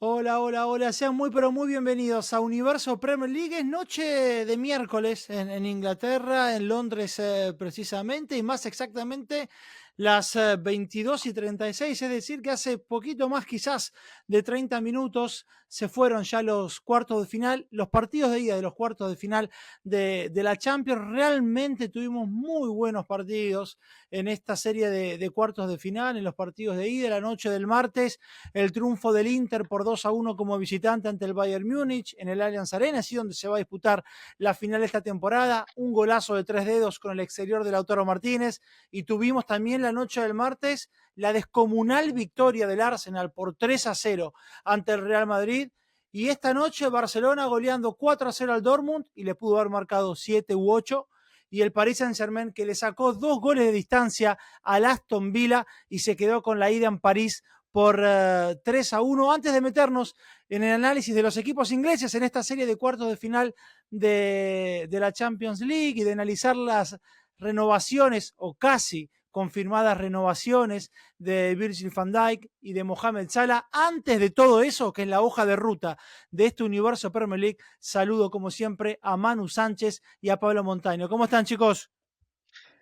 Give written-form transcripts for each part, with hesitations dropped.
Hola, hola, hola, sean muy pero muy bienvenidos a Universo Premier League. Es noche de miércoles en Inglaterra, en Londres precisamente, y más exactamente las 22:36, es decir, que hace poquito más quizás de 30 minutos se fueron ya los cuartos de final, los partidos de ida de los cuartos de final de la Champions. Realmente tuvimos muy buenos partidos en esta serie de cuartos de final, en los partidos de ida, la noche del martes el triunfo del Inter por 2-1 como visitante ante el Bayern Múnich en el Allianz Arena, así donde se va a disputar la final de esta temporada, un golazo de 3 dedos con el exterior de Lautaro Martínez, y tuvimos también la noche del martes la descomunal victoria del Arsenal por 3-0 ante el Real Madrid, y esta noche Barcelona goleando 4-0 al Dortmund y le pudo haber marcado 7 u 8, y el Paris Saint-Germain que le sacó 2 goles de distancia al Aston Villa y se quedó con la ida en París por 3-1. Antes de meternos en el análisis de los equipos ingleses en esta serie de cuartos de final de la Champions League y de analizar las renovaciones o casi confirmadas renovaciones de Virgil van Dijk y de Mohamed Salah. Antes de todo eso, que es la hoja de ruta de este universo Premier League, saludo como siempre a Manu Sánchez y a Pablo Montaño. ¿Cómo están, chicos?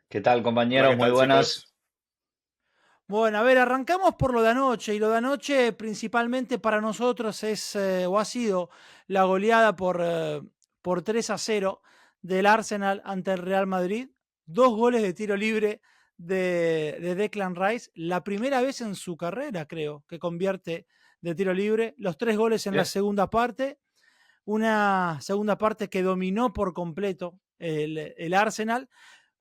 ¿Qué tal, Hola, compañero? ¿qué Muy tal, buenas. chicos? Bueno, a ver, arrancamos por lo de anoche, y lo de anoche principalmente para nosotros es o ha sido la goleada por 3-0 del Arsenal ante el Real Madrid. 2 goles de tiro libre de Declan Rice, la primera vez en su carrera, creo, que convierte de tiro libre. Los 3 goles en la Eh, segunda parte, una segunda parte que dominó por completo el Arsenal.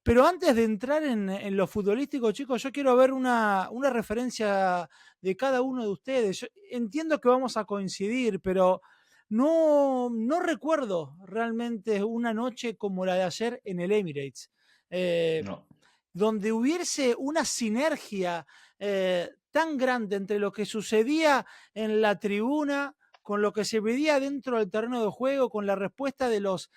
Pero antes de entrar en lo futbolístico, chicos, yo quiero ver una referencia de cada uno de ustedes. Yo entiendo que vamos a coincidir, pero no recuerdo realmente una noche como la de ayer en el Emirates, eh, No. donde hubiese una sinergia tan grande entre lo que sucedía en la tribuna, con lo que se veía dentro del terreno de juego, con la respuesta de los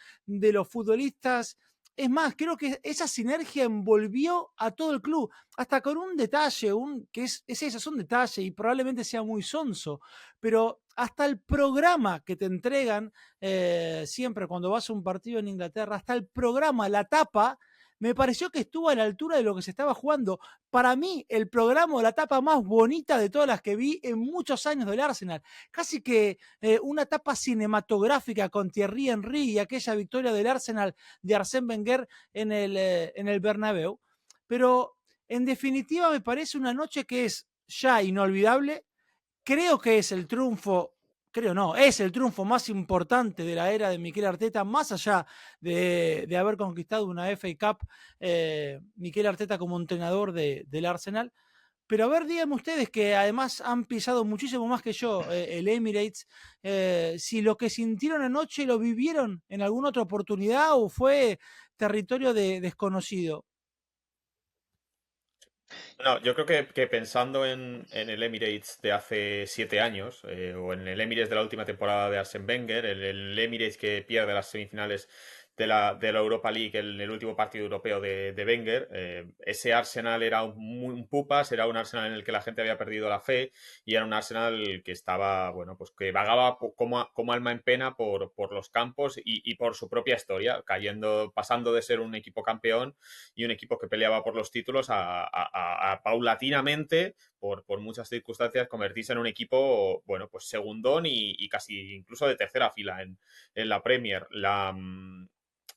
futbolistas. Es más, creo que esa sinergia envolvió a todo el club, hasta con un detalle, que es eso, es un detalle y probablemente sea muy sonso, pero hasta el programa que te entregan siempre cuando vas a un partido en Inglaterra, hasta el programa, la tapa, me pareció que estuvo a la altura de lo que se estaba jugando. Para mí, el programa o la tapa más bonita de todas las que vi en muchos años del Arsenal. Casi que una tapa cinematográfica con Thierry Henry y aquella victoria del Arsenal de Arsène Wenger en el Bernabéu. Pero en definitiva me parece una noche que es ya inolvidable. Creo que es el triunfo, creo no, es el triunfo más importante de la era de Mikel Arteta, más allá de haber conquistado una FA Cup, Mikel Arteta como entrenador del Arsenal. Pero a ver, díganme ustedes que además han pisado muchísimo más que yo el Emirates, si lo que sintieron anoche lo vivieron en alguna otra oportunidad o fue territorio desconocido. No, yo creo que pensando en el Emirates de hace 7 años, o en el Emirates de la última temporada de Arsène Wenger, el Emirates que pierde las semifinales de la Europa League en el último partido europeo de Wenger, ese Arsenal era un pupas, era un Arsenal en el que la gente había perdido la fe y era un Arsenal que estaba, bueno, pues que vagaba como alma en pena por los campos y por su propia historia, pasando de ser un equipo campeón y un equipo que peleaba por los títulos a paulatinamente, por muchas circunstancias, convertirse en un equipo, bueno, pues segundón y casi incluso de tercera fila en la Premier.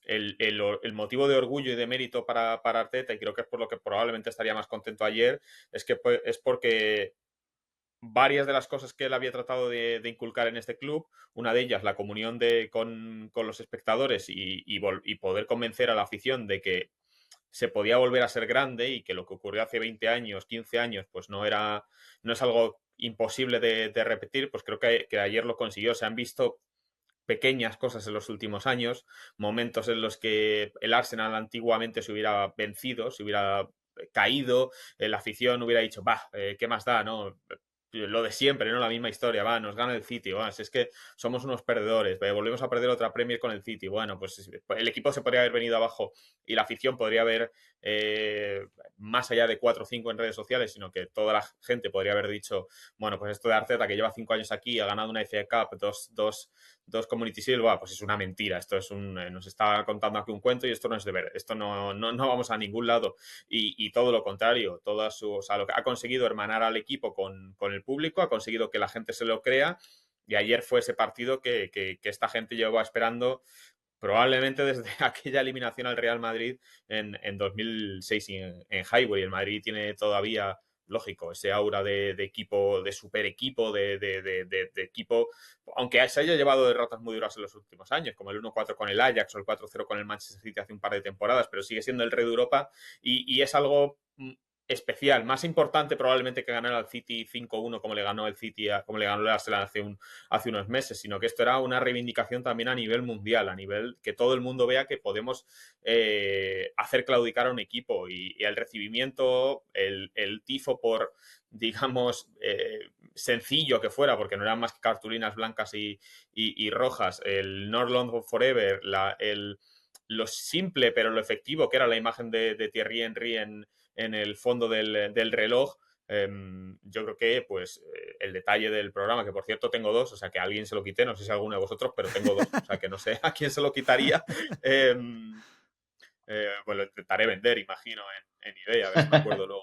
El motivo de orgullo y de mérito para Arteta, y creo que es por lo que probablemente estaría más contento ayer, es porque varias de las cosas que él había tratado de inculcar en este club, una de ellas la comunión con los espectadores y poder convencer a la afición de que se podía volver a ser grande y que lo que ocurrió hace 20 años, 15 años, pues no es algo imposible de repetir, pues creo que ayer lo consiguió. Se han visto pequeñas cosas en los últimos años, momentos en los que el Arsenal antiguamente se hubiera vencido, se hubiera caído, la afición hubiera dicho, bah, ¿qué más da? ¿No? lo de siempre, ¿no? La misma historia, va, nos gana el City, va, si es que somos unos perdedores, volvemos a perder otra Premier con el City, bueno, pues el equipo se podría haber venido abajo y la afición podría haber, más allá de 4 o 5 en redes sociales, sino que toda la gente podría haber dicho, bueno, pues esto de Arteta, que lleva 5 años aquí, ha ganado una FA Cup, dos Community Shield, bueno, pues es una mentira, esto es nos está contando aquí un cuento y esto no es de ver, esto no vamos a ningún lado, y todo lo contrario, o sea, lo que ha conseguido hermanar al equipo con el público, ha conseguido que la gente se lo crea, y ayer fue ese partido que esta gente llevaba esperando probablemente desde aquella eliminación al Real Madrid en 2006 en Highbury. El Madrid tiene todavía, lógico, ese aura de equipo, de super equipo, de equipo, aunque se haya llevado derrotas muy duras en los últimos años, como el 1-4 con el Ajax o el 4-0 con el Manchester City hace un par de temporadas, pero sigue siendo el rey de Europa, y es algo especial, más importante probablemente que ganar al City 5-1 como le ganó el City, como le ganó el Arsenal hace unos meses, sino que esto era una reivindicación también a nivel mundial, a nivel que todo el mundo vea que podemos hacer claudicar a un equipo, y el recibimiento, el tifo por, digamos, sencillo que fuera, porque no eran más que cartulinas blancas y rojas, el North London Forever, lo simple pero lo efectivo que era la imagen de Thierry Henry en el fondo del reloj. Yo creo que pues el detalle del programa, que por cierto tengo dos, o sea que a alguien se lo quité, no sé si a alguno de vosotros, pero tengo dos, o sea que no sé a quién se lo quitaría. Pues lo intentaré vender, imagino, en eBay, a ver si me acuerdo luego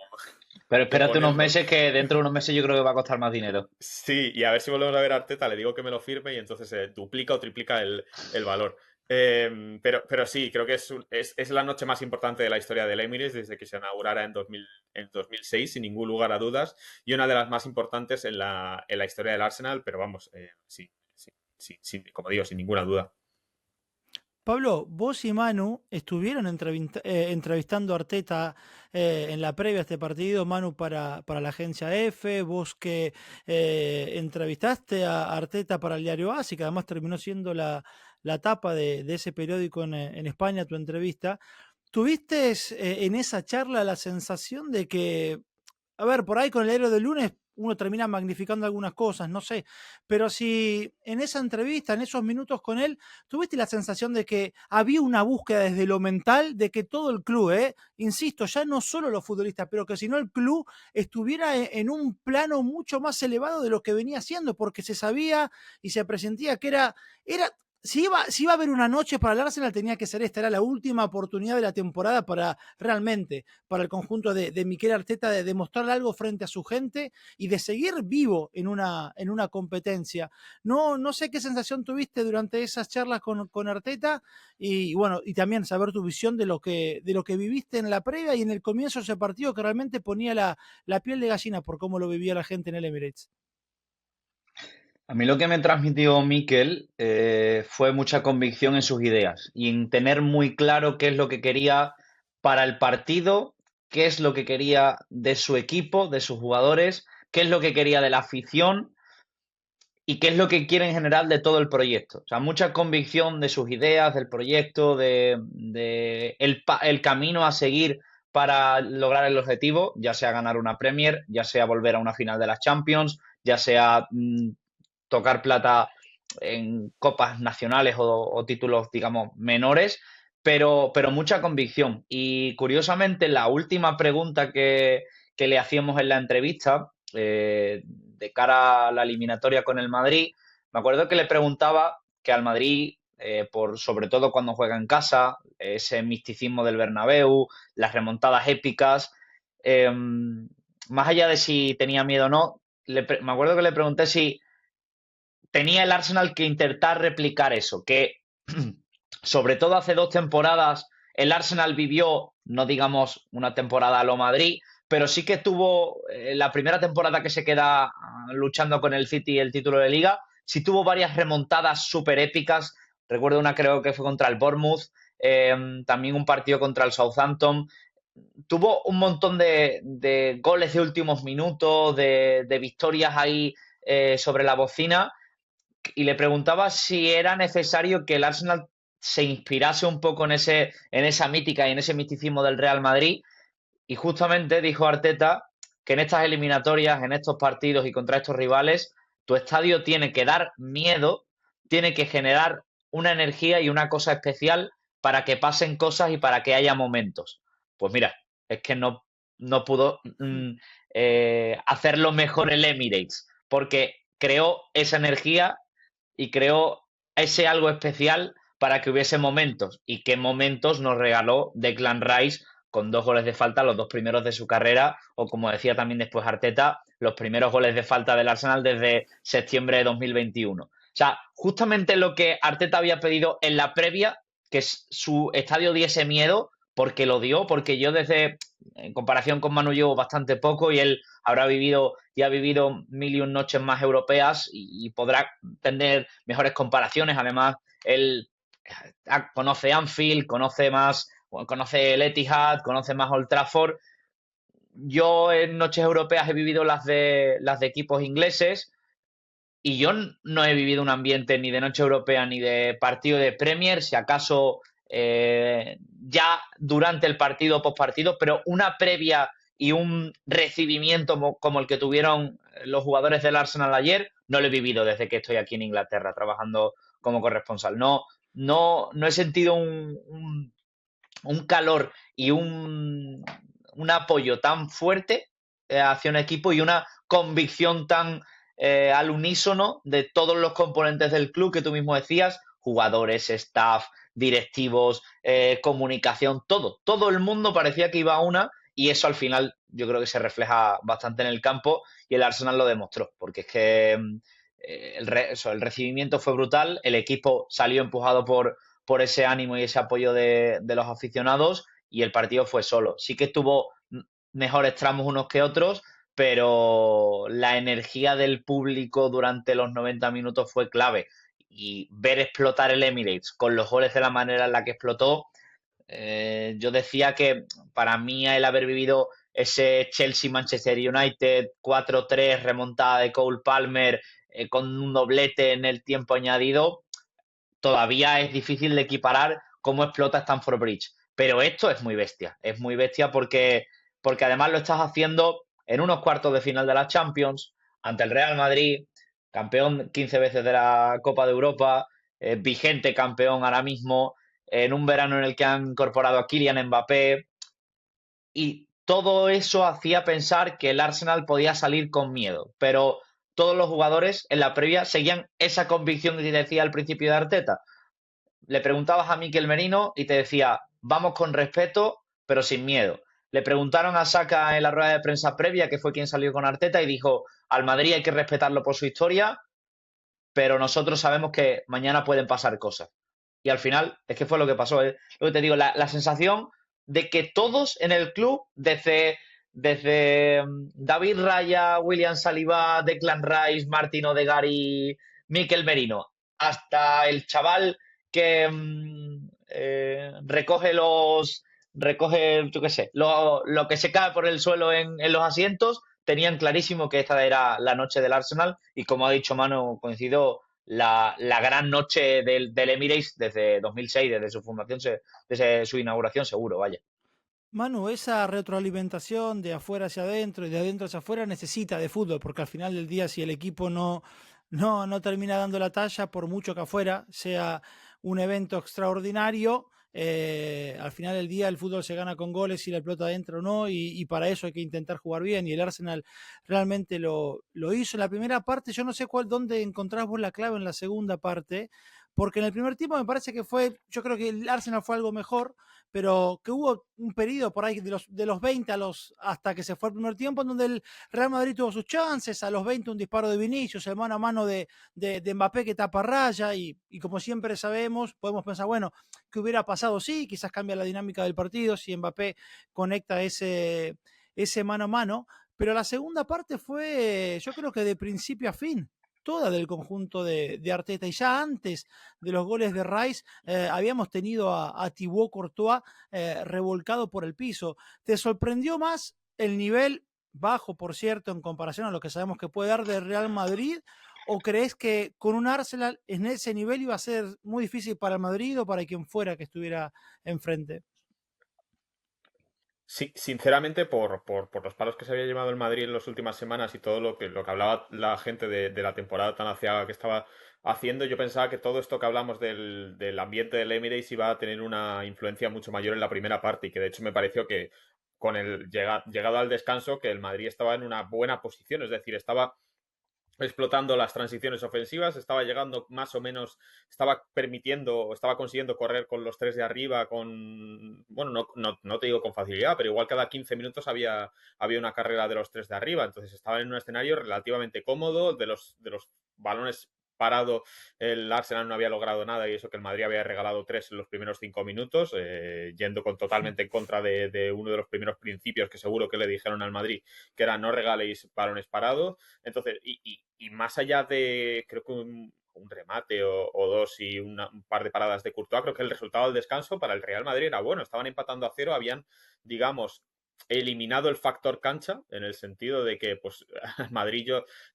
Pero de espérate unos ponerlo. meses, que dentro de unos meses yo creo que va a costar más dinero. Sí, y a ver si volvemos a ver a Arteta, le digo que me lo firme y entonces duplica o triplica el valor. Pero sí, creo que es la noche más importante de la historia del Emirates desde que se inaugurara en 2006, sin ningún lugar a dudas, y una de las más importantes en la historia del Arsenal, pero vamos, sí, como digo, sin ninguna duda. Pablo, vos y Manu estuvieron entrevistando a Arteta en la previa a este partido, Manu para la agencia F, vos que entrevistaste a Arteta para el diario AS, y que además terminó siendo la tapa de ese periódico en España, tu entrevista. ¿Tuviste en esa charla la sensación de que, a ver, por ahí con el héroe del lunes uno termina magnificando algunas cosas, no sé, pero si en esa entrevista, en esos minutos con él, tuviste la sensación de que había una búsqueda desde lo mental, de que todo el club, insisto, ya no solo los futbolistas, pero que si no el club estuviera en un plano mucho más elevado de lo que venía haciendo, porque se sabía y se presentía que era si iba a haber una noche para el Arsenal, tenía que ser esta, era la última oportunidad de la temporada para el conjunto de Mikel Arteta, de demostrar algo frente a su gente y de seguir vivo en una competencia. No sé qué sensación tuviste durante esas charlas con Arteta, y bueno, y también saber tu visión de lo que viviste en la previa y en el comienzo de ese partido, que realmente ponía la piel de gallina por cómo lo vivía la gente en el Emirates. A mí lo que me transmitió Mikel fue mucha convicción en sus ideas y en tener muy claro qué es lo que quería para el partido, qué es lo que quería de su equipo, de sus jugadores, qué es lo que quería de la afición y qué es lo que quiere en general de todo el proyecto. O sea, mucha convicción de sus ideas, del proyecto, de el camino a seguir para lograr el objetivo, ya sea ganar una Premier, ya sea volver a una final de las Champions, ya sea tocar plata en copas nacionales o títulos, digamos, menores, pero mucha convicción. Y curiosamente, la última pregunta que le hacíamos en la entrevista, de cara a la eliminatoria con el Madrid, me acuerdo que le preguntaba que al Madrid, sobre todo cuando juega en casa, ese misticismo del Bernabéu, las remontadas épicas, más allá de si tenía miedo o no, me acuerdo que le pregunté si tenía el Arsenal que intentar replicar eso, que sobre todo hace 2 temporadas el Arsenal vivió, no digamos una temporada a lo Madrid, pero sí que tuvo la primera temporada que se queda luchando con el City el título de Liga, sí tuvo varias remontadas súper épicas. Recuerdo una, creo que fue contra el Bournemouth, también un partido contra el Southampton. Tuvo un montón de goles de últimos minutos, de victorias ahí sobre la bocina, y le preguntaba si era necesario que el Arsenal se inspirase un poco en esa mítica y en ese misticismo del Real Madrid, y justamente dijo Arteta que en estas eliminatorias, en estos partidos y contra estos rivales, tu estadio tiene que dar miedo, tiene que generar una energía y una cosa especial para que pasen cosas y para que haya momentos. Pues mira, es que no pudo hacerlo mejor el Emirates, porque creó esa energía y creó ese algo especial para que hubiese momentos. ¿Y qué momentos nos regaló Declan Rice con 2 goles de falta, los 2 primeros de su carrera, o como decía también después Arteta, los primeros goles de falta del Arsenal desde septiembre de 2021? O sea, justamente lo que Arteta había pedido en la previa, que su estadio diese miedo, porque lo dio, porque yo en comparación con Manu llevo bastante poco y él habrá vivido y ha vivido 1000 y 1 noches más europeas y podrá tener mejores comparaciones. Además, él conoce Anfield, conoce el Etihad, conoce más Old Trafford. Yo en noches europeas he vivido las de equipos ingleses y yo no he vivido un ambiente ni de noche europea ni de partido de Premier, si acaso ya durante el partido o postpartido, pero una previa y un recibimiento como el que tuvieron los jugadores del Arsenal ayer, no lo he vivido desde que estoy aquí en Inglaterra trabajando como corresponsal. No he sentido un calor y un apoyo tan fuerte hacia un equipo y una convicción tan al unísono de todos los componentes del club que tú mismo decías, jugadores, staff, directivos, comunicación, todo el mundo parecía que iba a una, y eso al final yo creo que se refleja bastante en el campo y el Arsenal lo demostró, porque es que el recibimiento fue brutal, el equipo salió empujado por ese ánimo y ese apoyo de los aficionados, y el partido fue solo. Sí que tuvo mejores tramos unos que otros, pero la energía del público durante los 90 minutos fue clave. Y ver explotar el Emirates con los goles de la manera en la que explotó, yo decía que para mí el haber vivido ese Chelsea-Manchester United 4-3, remontada de Cole Palmer, con un doblete en el tiempo añadido, todavía es difícil de equiparar cómo explota Stamford Bridge. Pero esto es muy bestia porque además lo estás haciendo en unos cuartos de final de la Champions, ante el Real Madrid, campeón 15 veces de la Copa de Europa, vigente campeón ahora mismo, en un verano en el que han incorporado a Kylian Mbappé, y todo eso hacía pensar que el Arsenal podía salir con miedo, pero todos los jugadores en la previa seguían esa convicción que te decía al principio de Arteta. Le preguntabas a Mikel Merino y te decía, vamos con respeto, pero sin miedo. Le preguntaron a Saka en la rueda de prensa previa, que fue quien salió con Arteta, y dijo, al Madrid hay que respetarlo por su historia, pero nosotros sabemos que mañana pueden pasar cosas. Y al final, es que fue lo que pasó. Lo que te digo, la sensación de que todos en el club, desde David Raya, William Saliba, Declan Rice, Martin Odegaard y Mikel Merino, hasta el chaval que recoge, yo qué sé, lo que se cae por el suelo en los asientos, tenían clarísimo que esta era la noche del Arsenal, y como ha dicho Manu, coincido, la gran noche del Emirates desde 2006, desde su fundación, desde su inauguración, seguro, vaya. Manu, esa retroalimentación de afuera hacia adentro y de adentro hacia afuera necesita de fútbol, porque al final del día, si el equipo no termina dando la talla, por mucho que afuera sea un evento extraordinario, al final del día el fútbol se gana con goles, si la pelota adentro o no, y para eso hay que intentar jugar bien, y el Arsenal realmente lo hizo en la primera parte. Yo no sé dónde encontrás vos la clave en la segunda parte, porque en el primer tiempo me parece que yo creo que el Arsenal fue algo mejor, pero que hubo un periodo por ahí de los 20 hasta que se fue el primer tiempo, en donde el Real Madrid tuvo sus chances, a los 20 un disparo de Vinicius, el mano a mano de Mbappé que tapa raya, y como siempre sabemos, podemos pensar, bueno, ¿qué hubiera pasado? Sí, quizás cambia la dinámica del partido si Mbappé conecta ese mano a mano, pero la segunda parte fue, yo creo que de principio a fin, toda del conjunto de Arteta, y ya antes de los goles de Rice habíamos tenido a Thibaut Courtois revolcado por el piso. ¿Te sorprendió más el nivel bajo, por cierto, en comparación a lo que sabemos que puede dar de Real Madrid, o crees que con un Arsenal en ese nivel iba a ser muy difícil para el Madrid o para quien fuera que estuviera enfrente? Sí, sinceramente, por los palos que se había llevado el Madrid en las últimas semanas y todo lo que hablaba la gente de la temporada tan aciaga que estaba haciendo, yo pensaba que todo esto que hablamos del ambiente del Emirates iba a tener una influencia mucho mayor en la primera parte y que de hecho me pareció que con el llegado al descanso que el Madrid estaba en una buena posición, es decir, estaba explotando las transiciones ofensivas, estaba llegando más o menos, estaba permitiendo, estaba consiguiendo correr con los tres de arriba con, bueno, no te digo con facilidad, pero igual cada 15 minutos había una carrera de los tres de arriba, entonces estaban en un escenario relativamente cómodo, de los balones parado, el Arsenal no había logrado nada y eso que el Madrid había regalado 3 en los primeros 5 minutos, yendo totalmente en contra de uno de los primeros principios que seguro que le dijeron al Madrid, que era no regaléis balones parados. Entonces, y más allá de, creo que un remate o dos y un par de paradas de Courtois, creo que el resultado del descanso para el Real Madrid era bueno. Estaban empatando a 0, habían, digamos, eliminado el factor cancha, en el sentido de que, pues, Madrid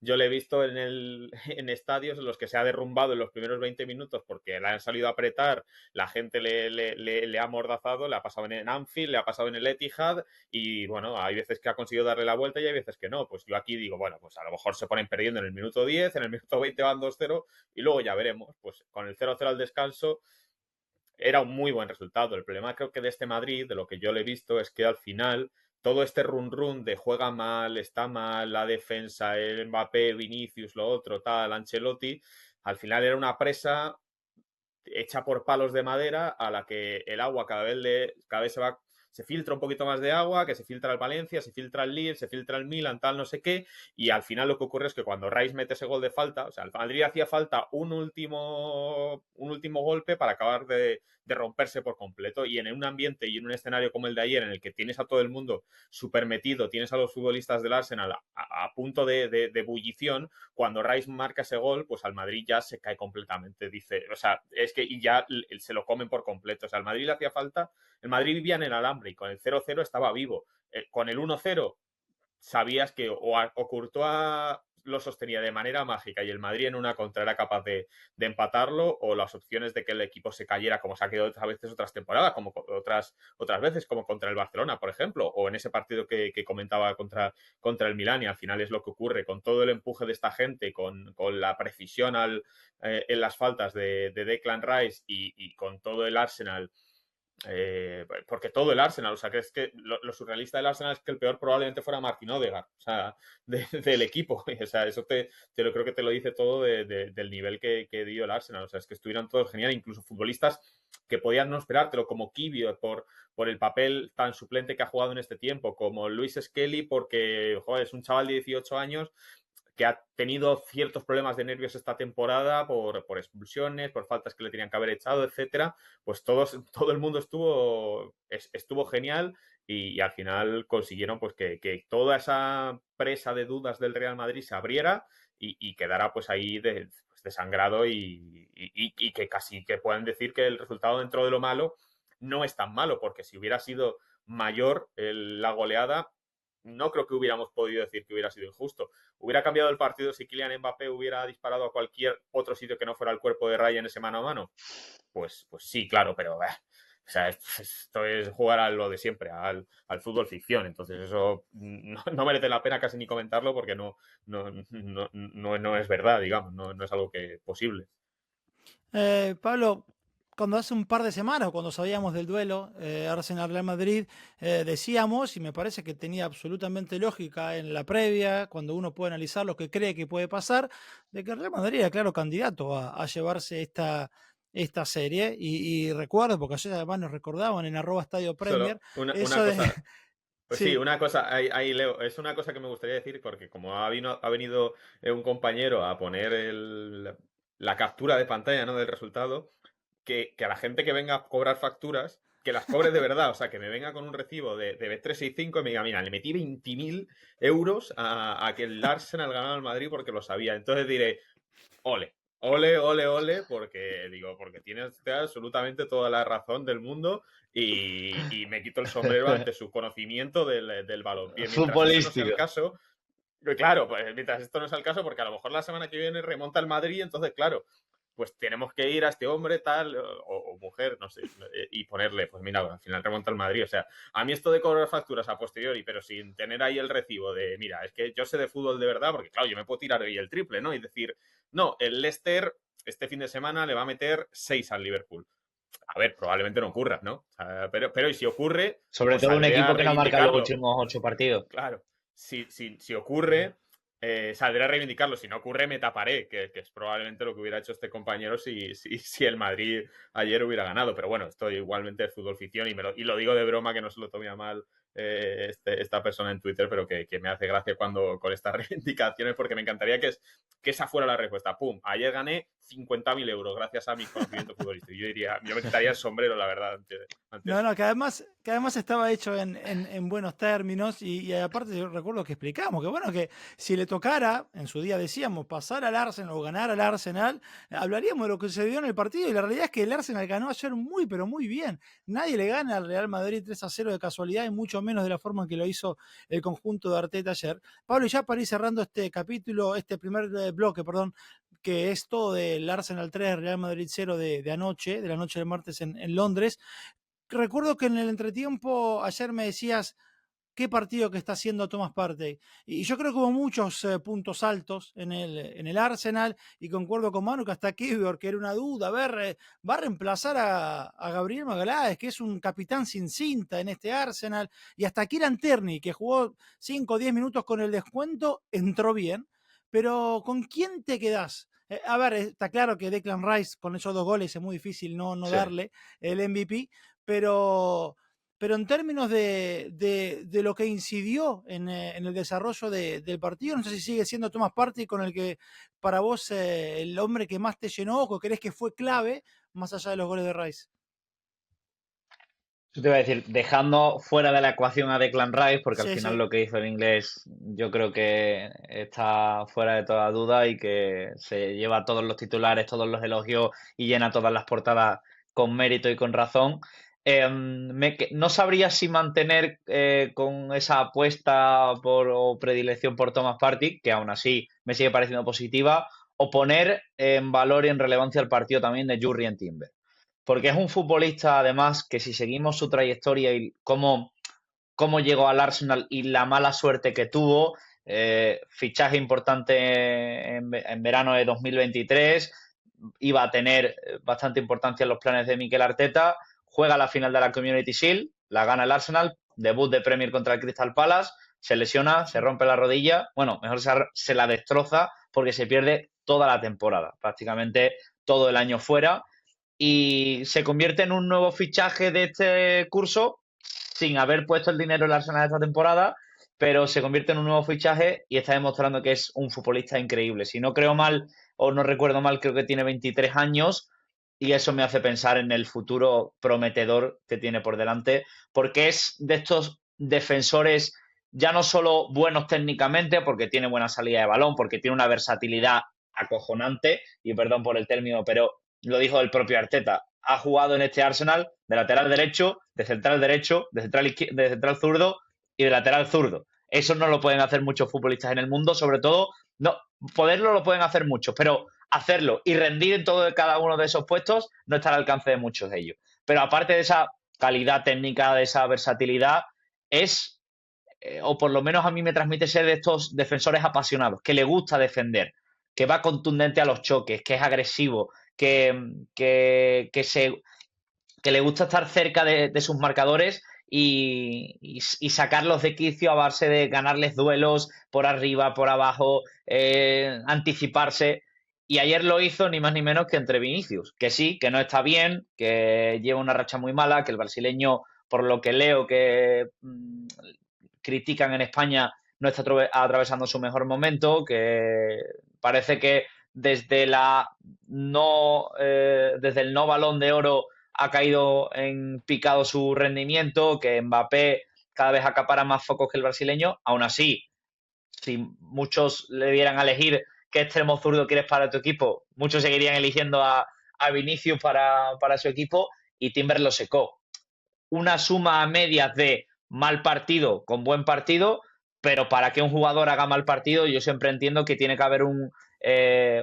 yo le he visto en estadios en los que se ha derrumbado en los primeros 20 minutos porque le han salido a apretar, la gente le ha amordazado, le ha pasado en Anfield, le ha pasado en el Etihad, y bueno, hay veces que ha conseguido darle la vuelta y hay veces que no. Pues yo aquí digo, bueno, pues a lo mejor se ponen perdiendo en el minuto 10, en el minuto 20 van 2-0 y luego ya veremos. Pues con el 0-0 al descanso era un muy buen resultado. El problema creo que de este Madrid, de lo que yo le he visto, es que al final todo este run de juega mal, está mal, la defensa, el Mbappé, Vinicius, lo otro, tal, Ancelotti, al final era una presa hecha por palos de madera a la que el agua cada vez se filtra un poquito más de agua, que se filtra el Valencia, se filtra el Lille, se filtra el Milan, tal, no sé qué, y al final lo que ocurre es que cuando Rice mete ese gol de falta, o sea, al Madrid hacía falta un último golpe para acabar de romperse por completo, y en un ambiente y en un escenario como el de ayer, en el que tienes a todo el mundo súper metido, tienes a los futbolistas del Arsenal a punto de ebullición, cuando Rice marca ese gol, pues al Madrid ya se cae completamente, dice, o sea, es que y ya se lo comen por completo, o sea, al Madrid le hacía falta, el Madrid vivía en el alambre y con el 0-0 estaba vivo, con el 1-0 sabías que o Courtois lo sostenía de manera mágica y el Madrid en una contra era capaz de empatarlo, o las opciones de que el equipo se cayera, como se ha quedado a veces otras temporadas, como otras veces, como contra el Barcelona, por ejemplo, o en ese partido que comentaba contra el Milán, y al final es lo que ocurre, con todo el empuje de esta gente, con la precisión en las faltas de Declan Rice y con todo el Arsenal, porque todo el Arsenal, o sea, que es que lo surrealista del Arsenal es que el peor probablemente fuera Martin Odegaard, o sea, del equipo, o sea, eso lo creo que te lo dice todo del nivel que dio el Arsenal, o sea, es que estuvieron todos genial, incluso futbolistas que podían no esperártelo, como Kibio, por el papel tan suplente que ha jugado en este tiempo, como Luis Skelly, porque, joder, es un chaval de 18 años que ha tenido ciertos problemas de nervios esta temporada por expulsiones, por faltas que le tenían que haber echado, etcétera. Pues todo el mundo estuvo genial, y al final consiguieron pues que toda esa presa de dudas del Real Madrid se abriera y quedara pues ahí pues, desangrado, y que casi que puedan decir que el resultado, dentro de lo malo, no es tan malo, porque si hubiera sido mayor la goleada, no creo que hubiéramos podido decir que hubiera sido injusto. ¿Hubiera cambiado el partido si Kylian Mbappé hubiera disparado a cualquier otro sitio que no fuera el cuerpo de Raya en ese mano a mano? Pues sí, claro, pero o sea, esto es jugar a lo de siempre, al fútbol ficción. Entonces eso no merece la pena casi ni comentarlo, porque no es verdad, digamos, no es algo que posible. Pablo, cuando hace un par de semanas, cuando sabíamos del duelo Arsenal-Real Madrid, decíamos, y me parece que tenía absolutamente lógica en la previa, cuando uno puede analizar lo que cree que puede pasar, de que el Real Madrid era claro candidato a llevarse esta serie. Y recuerdo, porque ayer además nos recordaban en @Estadio Premier, Solo una eso de... cosa. Pues sí, Sí. una cosa, ahí Leo, es una cosa que me gustaría decir, porque como ha venido un compañero a poner la captura de pantalla, ¿no?, del resultado, que a la gente que venga a cobrar facturas, que las cobre de verdad, o sea, que me venga con un recibo de Bet365 y me diga, mira, le metí 20.000 euros a que el Arsenal ganara al Madrid porque lo sabía. Entonces diré, ole, ole, ole, ole, porque tienes absolutamente toda la razón del mundo, y me quito el sombrero ante su conocimiento del balompié. Mientras ese no sea el Futbolístico. caso, claro, pues mientras esto no sea el caso, porque a lo mejor la semana que viene remonta el Madrid, entonces, claro, pues tenemos que ir a este hombre tal, o mujer, no sé, y ponerle, pues mira, al final remonta el Madrid. O sea, a mí esto de cobrar facturas a posteriori, pero sin tener ahí el recibo de, mira, es que yo sé de fútbol de verdad, porque claro, yo me puedo tirar hoy el triple, ¿no? Y decir, no, el Leicester este fin de semana le va a meter 6 al Liverpool. A ver, probablemente no ocurra, ¿no? O sea, pero y si ocurre, Sobre pues todo un saldré a equipo que no marca los reivindicarlo. últimos 8 partidos. Claro, si ocurre, saldré a reivindicarlo. Si no ocurre, me taparé, que es probablemente lo que hubiera hecho este compañero si el Madrid ayer hubiera ganado. Pero bueno, esto igualmente es fútbol ficción y lo digo de broma, que no se lo tome a mal esta persona en Twitter, pero que me hace gracia cuando con estas reivindicaciones, porque me encantaría que esa fuera la respuesta. ¡Pum! Ayer gané 50.000 euros gracias a mi conocimiento futbolístico. Yo me quitaría el sombrero, la verdad, ante No, eso. no, que además estaba hecho en buenos términos y aparte yo recuerdo que explicamos que bueno, que si le tocara, en su día decíamos, pasar al Arsenal o ganar al Arsenal, hablaríamos de lo que sucedió en el partido y la realidad es que el Arsenal ganó ayer muy, pero muy bien. Nadie le gana al Real Madrid 3-0 de casualidad y mucho menos de la forma en que lo hizo el conjunto de Arteta ayer. Pablo, y ya para ir cerrando este capítulo, este primer bloque, perdón, que es todo del Arsenal 3, Real Madrid 0 de anoche, de la noche del martes en Londres. Recuerdo que en el entretiempo ayer me decías qué partido que está haciendo Thomas Partey. Y yo creo que hubo muchos puntos altos en el Arsenal y concuerdo con Manu que hasta Kiwior, que era una duda, a ver, va a reemplazar a Gabriel Magalhães, que es un capitán sin cinta en este Arsenal, y hasta Kieran Tierney, que jugó 5 o 10 minutos con el descuento, entró bien. Pero ¿con quién te quedás? A ver, está claro que Declan Rice con esos 2 goles es muy difícil no Sí. darle el MVP, pero en términos de lo que incidió en el desarrollo del partido, no sé si sigue siendo Thomas Partey con el que para vos el hombre que más te llenó o que crees que fue clave más allá de los goles de Rice. Yo te iba a decir, dejando fuera de la ecuación a Declan Rice, porque al Sí, final sí. lo que hizo el inglés yo creo que está fuera de toda duda y que se lleva todos los titulares, todos los elogios y llena todas las portadas con mérito y con razón. No sabría si mantener con esa apuesta o predilección por Thomas Partey, que aún así me sigue pareciendo positiva, o poner en valor y en relevancia el partido también de Jurrien Timber. Porque es un futbolista, además, que si seguimos su trayectoria y cómo llegó al Arsenal y la mala suerte que tuvo, fichaje importante en verano de 2023, iba a tener bastante importancia en los planes de Mikel Arteta, juega la final de la Community Shield, la gana el Arsenal, debut de Premier contra el Crystal Palace, se lesiona, se rompe la rodilla, bueno, mejor se la destroza porque se pierde toda la temporada, prácticamente todo el año fuera y se convierte en un nuevo fichaje de este curso sin haber puesto el dinero en el Arsenal esta temporada, pero se convierte en un nuevo fichaje y está demostrando que es un futbolista increíble. Si no creo mal o no recuerdo mal, creo que tiene 23 años y eso me hace pensar en el futuro prometedor que tiene por delante, porque es de estos defensores ya no solo buenos técnicamente, porque tiene buena salida de balón, porque tiene una versatilidad acojonante, y perdón por el término, pero lo dijo el propio Arteta, ha jugado en este Arsenal de lateral derecho, de central zurdo y de lateral zurdo. Eso no lo pueden hacer muchos futbolistas en el mundo, sobre todo, no, poderlo lo pueden hacer muchos, pero hacerlo y rendir en todo cada uno de esos puestos no está al alcance de muchos de ellos. Pero aparte de esa calidad técnica, de esa versatilidad, es, o por lo menos a mí me transmite ser de estos defensores apasionados, que le gusta defender, que va contundente a los choques, que es agresivo, que le gusta estar cerca de sus marcadores y sacarlos de quicio a base de ganarles duelos por arriba, por abajo, anticiparse. Y ayer lo hizo ni más ni menos que entre Vinicius, que sí, que no está bien, que lleva una racha muy mala, que el brasileño, por lo que leo que critican en España, no está atravesando su mejor momento, que parece que desde desde el no Balón de Oro ha caído en picado su rendimiento, que Mbappé cada vez acapara más focos que el brasileño. Aún así, si muchos le dieran a elegir qué extremo zurdo quieres para tu equipo, muchos seguirían eligiendo a Vinicius para su equipo y Timber lo secó. Una suma a medias de mal partido con buen partido, pero para que un jugador haga mal partido yo siempre entiendo que tiene que haber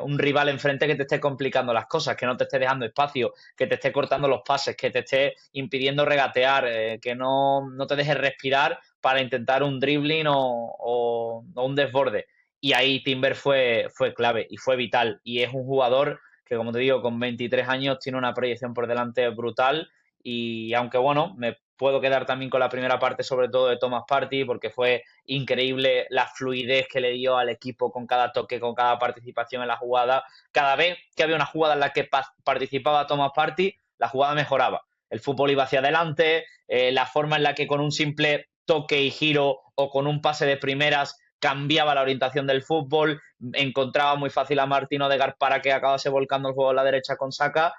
un rival enfrente que te esté complicando las cosas, que no te esté dejando espacio, que te esté cortando los pases, que te esté impidiendo regatear, que no te deje respirar para intentar un dribbling o un desborde. Y ahí Timber fue clave y fue vital. Y es un jugador que, como te digo, con 23 años tiene una proyección por delante brutal. Y aunque, bueno, me puedo quedar también con la primera parte, sobre todo de Thomas Partey, porque fue increíble la fluidez que le dio al equipo con cada toque, con cada participación en la jugada. Cada vez que había una jugada en la que participaba Thomas Partey, la jugada mejoraba. El fútbol iba hacia adelante, la forma en la que con un simple toque y giro o con un pase de primeras cambiaba la orientación del fútbol, encontraba muy fácil a Martín Odegaard para que acabase volcando el juego a la derecha con Saka.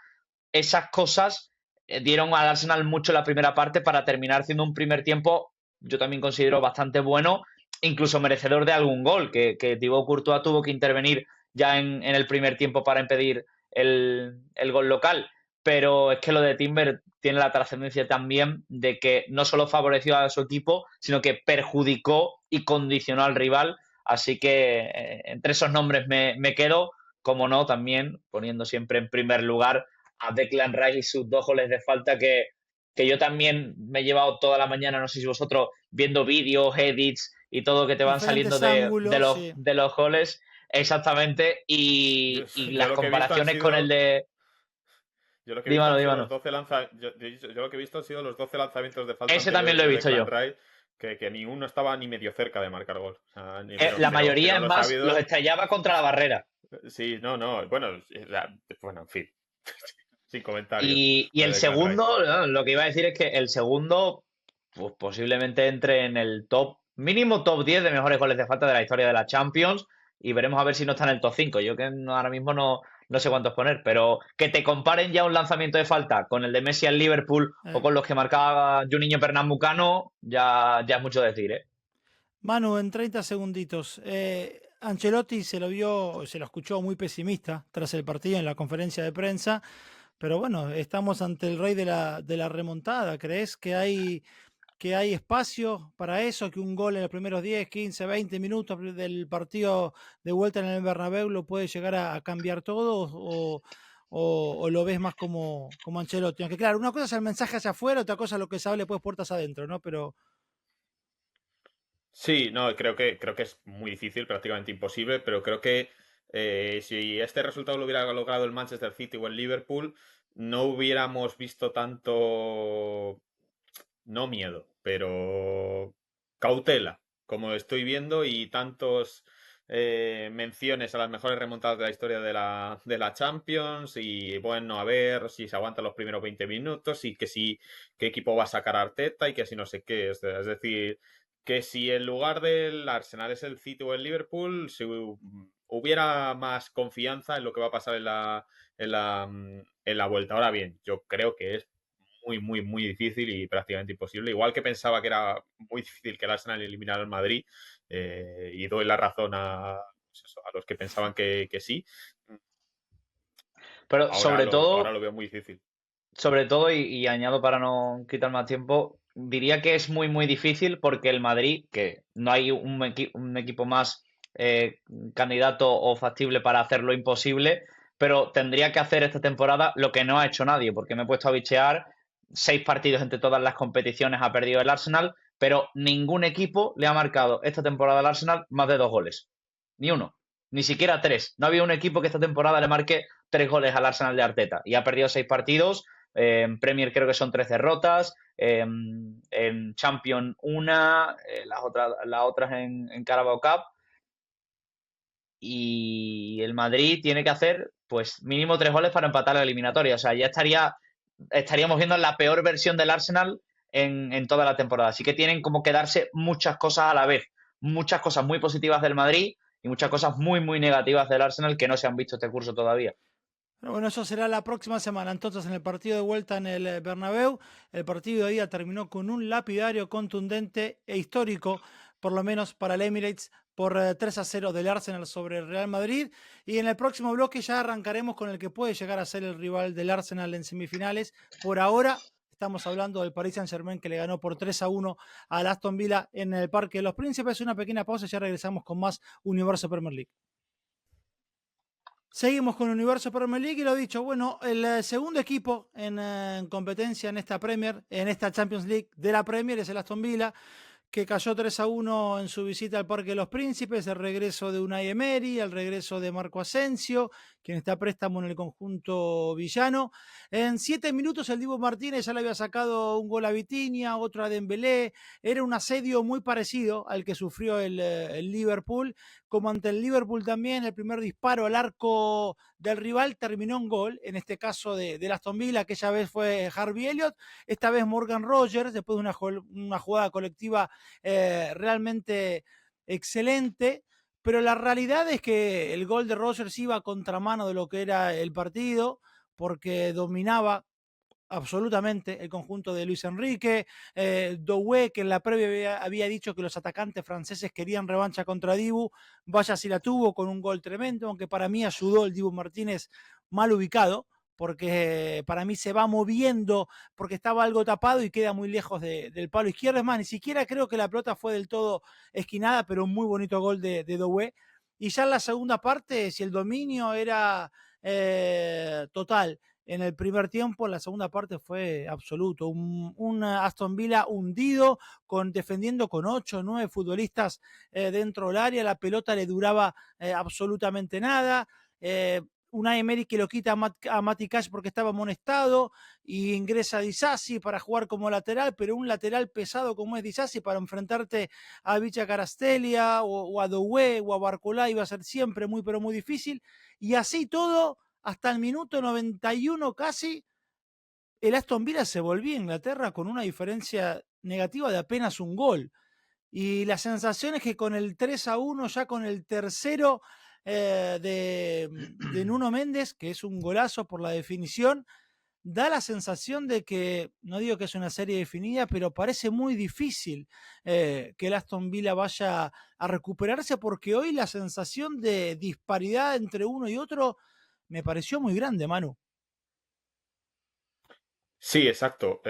Esas cosas dieron al Arsenal mucho la primera parte para terminar siendo un primer tiempo, yo también considero bastante bueno, incluso merecedor de algún gol, que Thibaut Courtois tuvo que intervenir ya en el primer tiempo para impedir el gol local. Pero es que lo de Timber tiene la trascendencia también de que no solo favoreció a su equipo, sino que perjudicó y condicionó al rival. Así que entre esos nombres me quedo, como no, también poniendo siempre en primer lugar a Declan Rice y sus 2 goles de falta que yo también me he llevado toda la mañana, no sé si vosotros, viendo vídeos, edits y todo que te van saliendo Diferentes ángulos, sí. de los goles, exactamente, Yo, y yo las lo que he visto han comparaciones con el sido. de... Yo lo que he visto Dímelo, han sido los dímelo. 12 yo lo que he visto han sido los 12 lanzamientos de falta Ese también anteriores lo he de visto Declan yo. Rice, que ni uno estaba ni medio cerca de marcar gol. O sea, La mayoría, pero es los ha más, los habido. estrellaba contra la barrera. Sí, no. Bueno, en fin. Sin comentarios. Y Lo el de Declan Rice. segundo, ¿no? Lo que iba a decir es que el segundo, pues posiblemente entre en el mínimo top 10 de mejores goles de falta de la historia de la Champions. Y veremos a ver si no está en el top 5. Yo que ahora mismo no sé cuántos poner, pero que te comparen ya un lanzamiento de falta con el de Messi al Liverpool o con los que marcaba Juninho Pernambucano, ya es mucho decir, ¿eh? Manu, en 30 segunditos. Ancelotti se lo escuchó muy pesimista tras el partido en la conferencia de prensa, pero bueno, estamos ante el rey de la remontada. ¿Crees que hay espacio para eso, que un gol en los primeros 10, 15, 20 minutos del partido de vuelta en el Bernabéu lo puede llegar a cambiar todo o lo ves más como Ancelotti? Aunque claro, una cosa es el mensaje hacia afuera, otra cosa es lo que se hable pues puertas adentro, ¿no? Pero Sí, no, creo que es muy difícil, prácticamente imposible, pero creo que si este resultado lo hubiera logrado el Manchester City o el Liverpool, no hubiéramos visto tanto, no miedo, pero cautela, como estoy viendo, y tantos menciones a las mejores remontadas de la historia de la Champions, y bueno, a ver si se aguantan los primeros 20 minutos, y que si qué equipo va a sacar a Arteta, y que si no sé qué. Es decir, que si en lugar del Arsenal es el City o el Liverpool, si hubiera más confianza en lo que va a pasar en la vuelta. Ahora bien, yo creo que es muy, muy, muy difícil y prácticamente imposible. Igual que pensaba que era muy difícil que el Arsenal eliminara al Madrid, y doy la razón pues a los que pensaban que sí. Pero Ahora lo veo muy difícil. sobre todo, y añado para no quitar más tiempo, diría que es muy, muy difícil porque el Madrid, que no hay un equipo más eh, candidato o factible para hacer lo imposible, pero tendría que hacer esta temporada lo que no ha hecho nadie, porque me he puesto a bichear 6 partidos entre todas las competiciones, ha perdido el Arsenal, pero ningún equipo le ha marcado esta temporada al Arsenal más de 2 goles. Ni uno. Ni siquiera 3. No había un equipo que esta temporada le marque 3 goles al Arsenal de Arteta. Y ha perdido 6 partidos. En Premier creo que son 3 derrotas. En Champions una. Las otras en Carabao Cup. Y el Madrid tiene que hacer pues mínimo 3 goles para empatar la eliminatoria. O sea, ya estaríamos viendo la peor versión del Arsenal en toda la temporada. Así que tienen como que darse muchas cosas a la vez. Muchas cosas muy positivas del Madrid y muchas cosas muy, muy negativas del Arsenal que no se han visto este curso todavía. pero bueno, eso será la próxima semana. Entonces, en el partido de vuelta en el Bernabéu, el partido de ida terminó con un lapidario contundente e histórico, por lo menos para el Emirates, por 3-0 del Arsenal sobre el Real Madrid. Y en el próximo bloque ya arrancaremos con el que puede llegar a ser el rival del Arsenal en semifinales. Por ahora estamos hablando del Paris Saint-Germain, que le ganó por 3-1 al Aston Villa en el Parque de los Príncipes. Una pequeña pausa y ya regresamos con más Universo Premier League. Seguimos con el Universo Premier League y lo dicho, bueno, el segundo equipo en competencia en esta Premier, en esta Champions League de la Premier es el Aston Villa, que cayó 3-1 en su visita al Parque de los Príncipes, el regreso de Unai Emery, el regreso de Marco Asensio, quien está a préstamo en el conjunto villano. En 7 minutos el Dibu Martínez ya le había sacado un gol a Vitinha, otro a Dembélé. Era un asedio muy parecido al que sufrió el Liverpool, como ante el Liverpool también el primer disparo al arco del rival terminó en gol, en este caso del Aston Villa, aquella vez fue Harvey Elliott, esta vez Morgan Rogers, después de una jugada colectiva realmente excelente, pero la realidad es que el gol de Rogers iba a contramano de lo que era el partido, porque dominaba absolutamente el conjunto de Luis Enrique, Doué, que en la previa había dicho que los atacantes franceses querían revancha contra Dibu, vaya si la tuvo con un gol tremendo, aunque para mí ayudó el Dibu Martínez mal ubicado, porque para mí se va moviendo porque estaba algo tapado y queda muy lejos del palo izquierdo. Es más, ni siquiera creo que la pelota fue del todo esquinada, pero un muy bonito gol de Doué. Y ya en la segunda parte, si el dominio era total en el primer tiempo, en la segunda parte fue absoluto. Un Aston Villa hundido, defendiendo con 8 o 9 futbolistas dentro del área, la pelota le duraba absolutamente nada. Unai Emery que lo quita a Mati Cash porque estaba amonestado y ingresa a Disasi para jugar como lateral, pero un lateral pesado como es Disasi para enfrentarte a Vicha Carastelia o a Doué o a Barcolá iba a ser siempre muy pero muy difícil, y así todo hasta el minuto 91 casi el Aston Villa se volvía a Inglaterra con una diferencia negativa de apenas un gol. Y la sensación es que con el 3-1, ya con el tercero de Nuno Méndez, que es un golazo por la definición, da la sensación de que, no digo que es una serie definida, pero parece muy difícil que el Aston Villa vaya a recuperarse, porque hoy la sensación de disparidad entre uno y otro me pareció muy grande, Manu. Sí, exacto.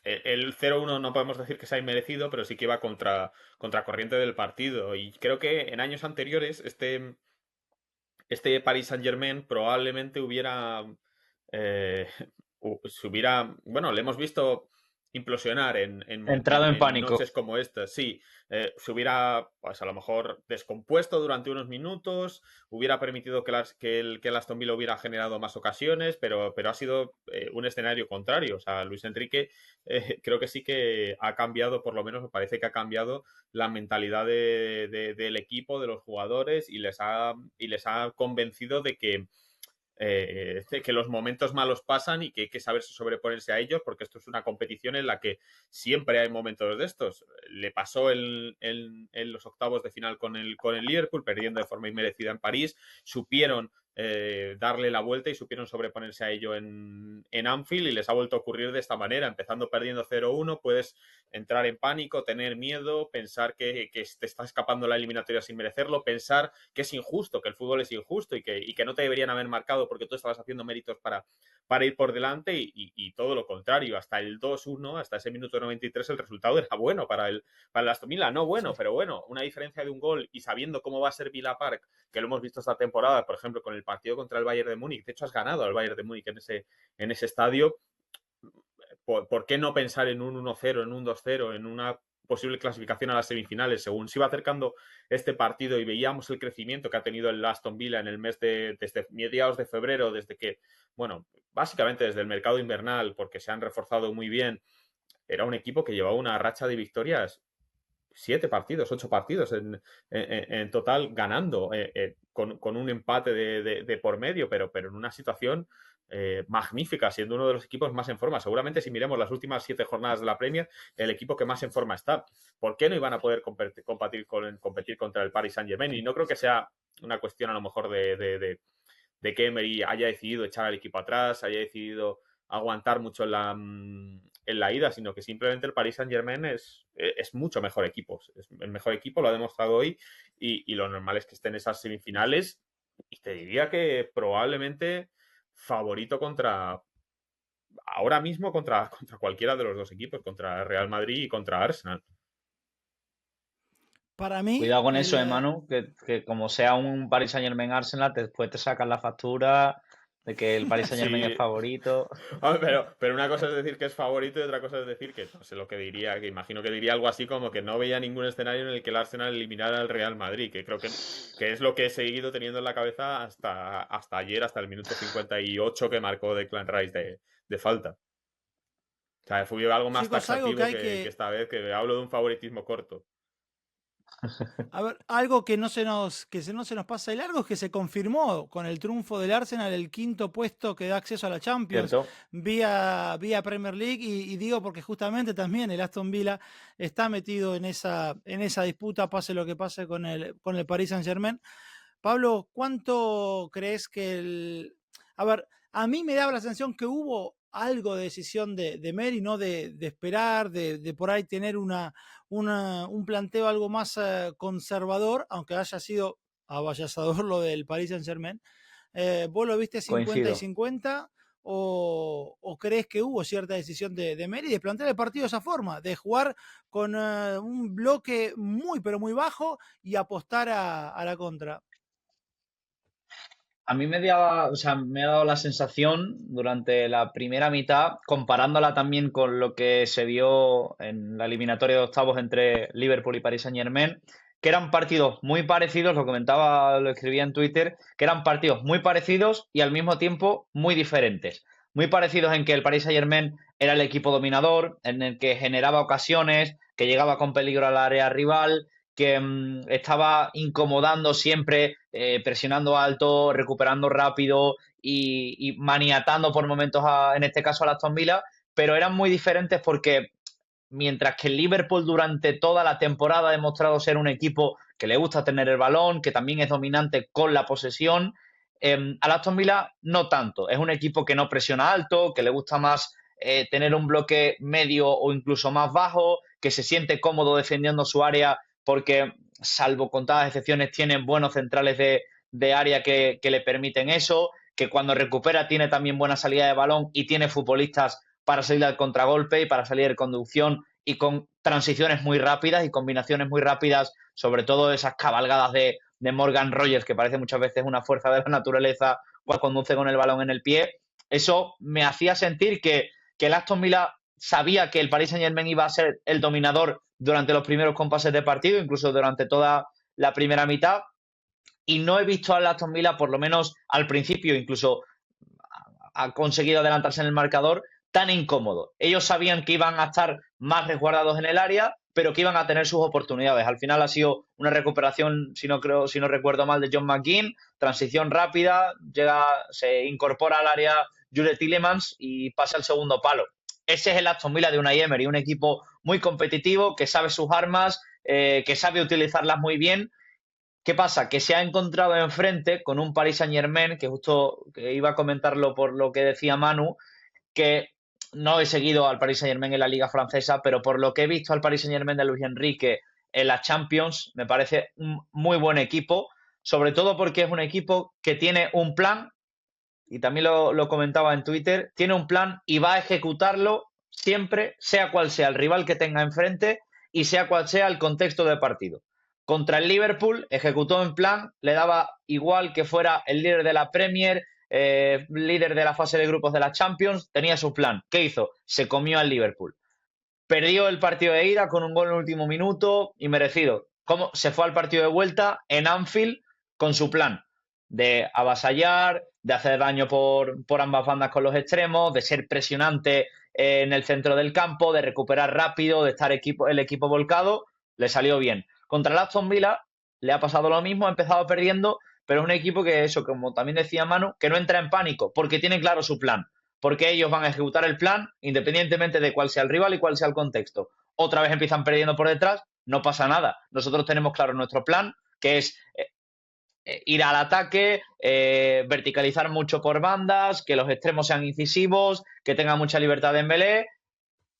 El 0-1 no podemos decir que sea inmerecido, pero sí que iba contra corriente del partido. Y creo que en años anteriores este Paris Saint-Germain probablemente hubiera, eh, bueno, le hemos visto implosionar Entrado en en pánico. noches como estas, sí, se hubiera, pues a lo mejor descompuesto durante unos minutos, hubiera permitido que el Aston Villa hubiera generado más ocasiones, pero ha sido un escenario contrario, o sea, Luis Enrique creo que sí que ha cambiado, por lo menos me parece que ha cambiado la mentalidad del equipo, de los jugadores, y les ha convencido de que los momentos malos pasan y que hay que saber sobreponerse a ellos, porque esto es una competición en la que siempre hay momentos de estos. Le pasó en los octavos de final con el Liverpool, perdiendo de forma inmerecida en París. Supieron darle la vuelta y supieron sobreponerse a ello en Anfield, y les ha vuelto a ocurrir de esta manera. Empezando perdiendo 0-1, puedes entrar en pánico, tener miedo, pensar que te está escapando la eliminatoria sin merecerlo, pensar que es injusto, que el fútbol es injusto y que no te deberían haber marcado porque tú estabas haciendo méritos para ir por delante, y todo lo contrario. Hasta el 2-1, hasta ese minuto 93, el resultado era bueno para el Aston Villa. No bueno, Sí. pero bueno, una diferencia de un gol, y sabiendo cómo va a ser Villa Park, que lo hemos visto esta temporada, por ejemplo, con el partido contra el Bayern de Múnich. De hecho, has ganado al Bayern de Múnich en ese estadio. ¿Por qué no pensar en un 1-0, en un 2-0, en una posible clasificación a las semifinales? Según se iba acercando este partido y veíamos el crecimiento que ha tenido el Aston Villa en el mes desde mediados de febrero, desde que, bueno, básicamente desde el mercado invernal, porque se han reforzado muy bien, era un equipo que llevaba una racha de victorias, 7 partidos, 8 partidos en total ganando, con un empate de por medio, pero en una situación magnífica, siendo uno de los equipos más en forma. Seguramente si miremos las últimas 7 jornadas de la Premier, el equipo que más en forma está. ¿Por qué no iban a poder competir contra el Paris Saint-Germain? Y no creo que sea una cuestión a lo mejor de que Emery haya decidido echar al equipo atrás, haya decidido aguantar mucho en la ida, sino que simplemente el Paris Saint-Germain es mucho mejor equipo. Es el mejor equipo, lo ha demostrado hoy, y lo normal es que esté en esas semifinales, y te diría que probablemente favorito ahora mismo contra cualquiera de los dos equipos, contra Real Madrid y contra Arsenal. Para mí, Cuidado con eso, Manu, que como sea un Paris Saint-Germain Arsenal, después te sacan la factura de que el Paris Saint-Germain es Sí. favorito. Hombre, pero una cosa es decir que es favorito y otra cosa es decir que no sé lo que diría, que imagino que diría algo así como que no veía ningún escenario en el que el Arsenal eliminara al Real Madrid, que creo que es lo que he seguido teniendo en la cabeza hasta ayer, hasta el minuto 58 que marcó Declan Rice de falta. O sea, fue algo más chicos, algo que taxativo hay que esta vez, que hablo de un favoritismo corto. A ver, algo que no se nos, no se nos pasa de largo es que se confirmó con el triunfo del Arsenal el quinto puesto que da acceso a la Champions ¿Cierto? vía Premier League y digo porque justamente también el Aston Villa está metido en esa disputa, pase lo que pase con el Paris Saint-Germain. Pablo, ¿cuánto crees que A ver, a mí me daba la sensación que hubo algo de decisión de Meri, ¿no? De esperar, de por ahí tener un planteo algo más conservador, aunque haya sido avasallador lo del Paris Saint-Germain. ¿Vos lo viste 50 y Coincido. 50? ¿O crees que hubo cierta decisión de Meri de plantear el partido de esa forma, de jugar con un bloque muy, pero muy bajo y apostar a la contra? A mí me ha dado la sensación durante la primera mitad, comparándola también con lo que se vio en la eliminatoria de octavos entre Liverpool y Paris Saint-Germain, que eran partidos muy parecidos, lo comentaba, lo escribía en Twitter, que eran partidos muy parecidos y al mismo tiempo muy diferentes. Muy parecidos en que el Paris Saint-Germain era el equipo dominador, en el que generaba ocasiones, que llegaba con peligro al área rival, que estaba incomodando siempre, presionando alto, recuperando rápido y maniatando por momentos, en este caso, a Aston Villa, pero eran muy diferentes porque mientras que el Liverpool durante toda la temporada ha demostrado ser un equipo que le gusta tener el balón, que también es dominante con la posesión, al Aston Villa no tanto. Es un equipo que no presiona alto, que le gusta más tener un bloque medio o incluso más bajo, que se siente cómodo defendiendo su área porque, salvo contadas excepciones, tiene buenos centrales de área que le permiten eso, que cuando recupera tiene también buena salida de balón y tiene futbolistas para salir al contragolpe y para salir de conducción y con transiciones muy rápidas y combinaciones muy rápidas, sobre todo esas cabalgadas de Morgan Rogers, que parece muchas veces una fuerza de la naturaleza cuando conduce con el balón en el pie. Eso me hacía sentir que el Aston Villa sabía que el Paris Saint-Germain iba a ser el dominador durante los primeros compases de partido, incluso durante toda la primera mitad, y no he visto al Aston Villa, por lo menos al principio, incluso ha conseguido adelantarse en el marcador, tan incómodo. Ellos sabían que iban a estar más resguardados en el área, pero que iban a tener sus oportunidades. Al final ha sido una recuperación, si no recuerdo mal, de John McGinn, transición rápida, se incorpora al área Jude Tielemans y pasa al segundo palo. Ese es el Aston Villa de Unai Emery, un equipo muy competitivo, que sabe sus armas, que sabe utilizarlas muy bien. ¿Qué pasa? Que se ha encontrado enfrente con un Paris Saint-Germain, que justo que iba a comentarlo por lo que decía Manu, que no he seguido al Paris Saint-Germain en la Liga Francesa, pero por lo que he visto al Paris Saint-Germain de Luis Enrique en la Champions, me parece un muy buen equipo, sobre todo porque es un equipo que tiene un plan, y también lo comentaba en Twitter, tiene un plan y va a ejecutarlo siempre, sea cual sea el rival que tenga enfrente y sea cual sea el contexto de partido. Contra el Liverpool ejecutó en plan, le daba igual que fuera el líder de la Premier, líder de la fase de grupos de la Champions, tenía su plan. ¿Qué hizo? Se comió al Liverpool. Perdió el partido de ida con un gol en el último minuto y merecido. ¿Cómo? Se fue al partido de vuelta en Anfield con su plan de avasallar, de hacer daño por ambas bandas con los extremos, de ser presionante en el centro del campo, de recuperar rápido, de estar el equipo volcado. Le salió bien. Contra el Aston Villa le ha pasado lo mismo, ha empezado perdiendo, pero es un equipo que, eso, como también decía Manu, que no entra en pánico, porque tiene claro su plan, porque ellos van a ejecutar el plan independientemente de cuál sea el rival y cuál sea el contexto. Otra vez empiezan perdiendo por detrás, no pasa nada. Nosotros tenemos claro nuestro plan, que es ir al ataque, verticalizar mucho por bandas, que los extremos sean incisivos, que tengan mucha libertad de Dembélé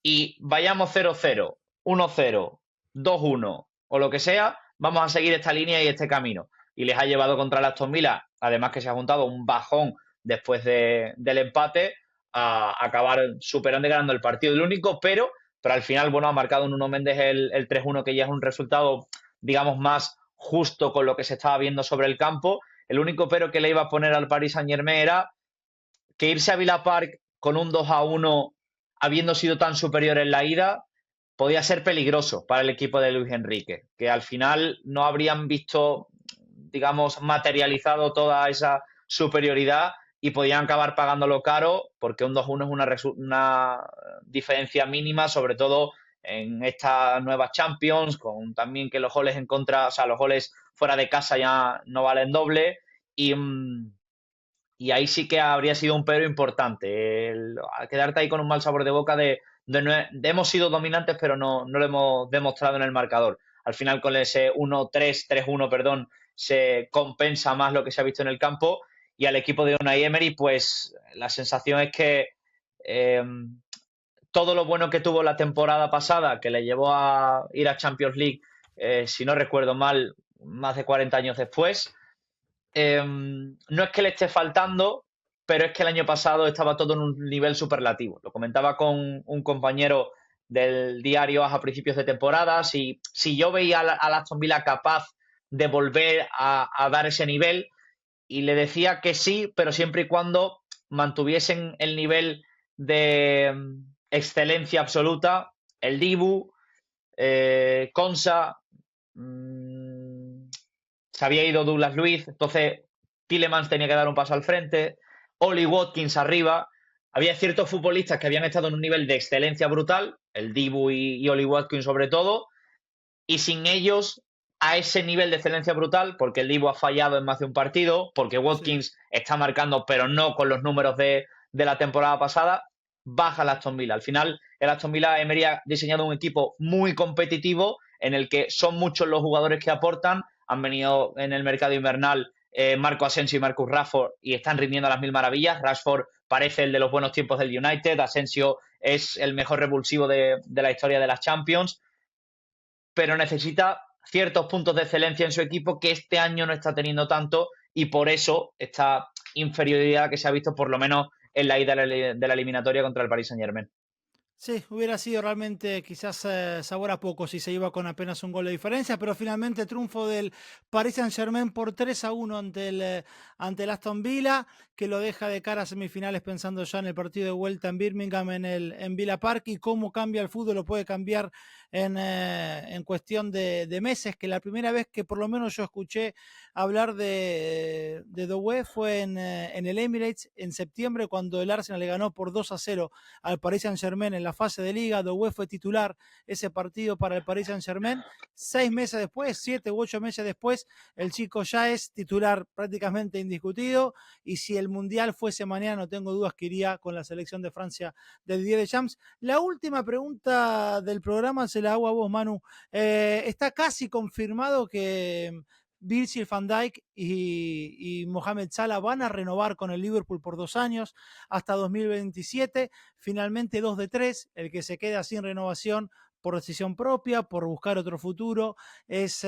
y vayamos 0-0, 1-0, 2-1 o lo que sea, vamos a seguir esta línea y este camino. Y les ha llevado contra el Aston Villa, además que se ha juntado un bajón después del empate, a acabar superando y ganando el partido. El único pero al final, bueno, ha marcado Nuno Méndez el 3-1, que ya es un resultado digamos, más justo con lo que se estaba viendo sobre el campo. El único pero que le iba a poner al Paris Saint-Germain era que irse a Villa Park con un 2-1, habiendo sido tan superior en la ida, podía ser peligroso para el equipo de Luis Enrique, que al final no habrían visto, digamos, materializado toda esa superioridad y podían acabar pagándolo caro, porque un 2-1 es una diferencia mínima, sobre todo en estas nuevas Champions, con también que los goles en contra, o sea, los goles fuera de casa ya no valen doble. Y ahí sí que habría sido un pero importante. Quedarte ahí con un mal sabor de boca de hemos sido dominantes, pero no lo hemos demostrado en el marcador. Al final, con ese 1-3, 3-1, perdón, se compensa más lo que se ha visto en el campo. Y al equipo de Unai Emery, pues la sensación es que eh, todo lo bueno que tuvo la temporada pasada, que le llevó a ir a Champions League, si no recuerdo mal, más de 40 años después, no es que le esté faltando, pero es que el año pasado estaba todo en un nivel superlativo. Lo comentaba con un compañero del diario a principios de temporada. Si yo veía a Aston Villa capaz de volver a dar ese nivel, y le decía que sí, pero siempre y cuando mantuviesen el nivel de excelencia absoluta, el Dibu, Konsa, se había ido Douglas Luiz, entonces Tielemans tenía que dar un paso al frente, Oli Watkins arriba. Había ciertos futbolistas que habían estado en un nivel de excelencia brutal, el Dibu y Oli Watkins sobre todo, y sin ellos a ese nivel de excelencia brutal, porque el Dibu ha fallado en más de un partido, porque Watkins Sí. está marcando, pero no con los números de la temporada pasada, baja el Aston Villa. Al final, el Aston Villa, Emery ha diseñado un equipo muy competitivo en el que son muchos los jugadores que aportan. Han venido en el mercado invernal Marco Asensio y Marcus Rashford y están rindiendo a las mil maravillas. Rashford parece el de los buenos tiempos del United, Asensio es el mejor revulsivo de la historia de las Champions, pero necesita ciertos puntos de excelencia en su equipo que este año no está teniendo tanto, y por eso esta inferioridad que se ha visto por lo menos en la ida de la eliminatoria contra el Paris Saint-Germain. Sí, hubiera sido realmente quizás sabor a poco si se iba con apenas un gol de diferencia, pero finalmente triunfo del Paris Saint-Germain por 3-1 ante el Aston Villa, que lo deja de cara a semifinales pensando ya en el partido de vuelta en Birmingham, en Villa Park, y cómo cambia el fútbol, lo puede cambiar en cuestión de meses, que la primera vez que por lo menos yo escuché hablar de Doué fue en el Emirates en septiembre, cuando el Arsenal le ganó por 2-0 al Paris Saint-Germain en la fase de liga. Doué fue titular ese partido para el Paris Saint-Germain. 6 meses después, 7 u 8 meses después, el chico ya es titular prácticamente indiscutido, y si el Mundial fuese mañana, no tengo dudas que iría con la selección de Francia de Didier Deschamps. La última pregunta del programa se la hago a vos, Manu. Está casi confirmado que Virgil van Dijk y Mohamed Salah van a renovar con el Liverpool por 2 años hasta 2027. Finalmente 2 de 3. El que se queda sin renovación por decisión propia, por buscar otro futuro, es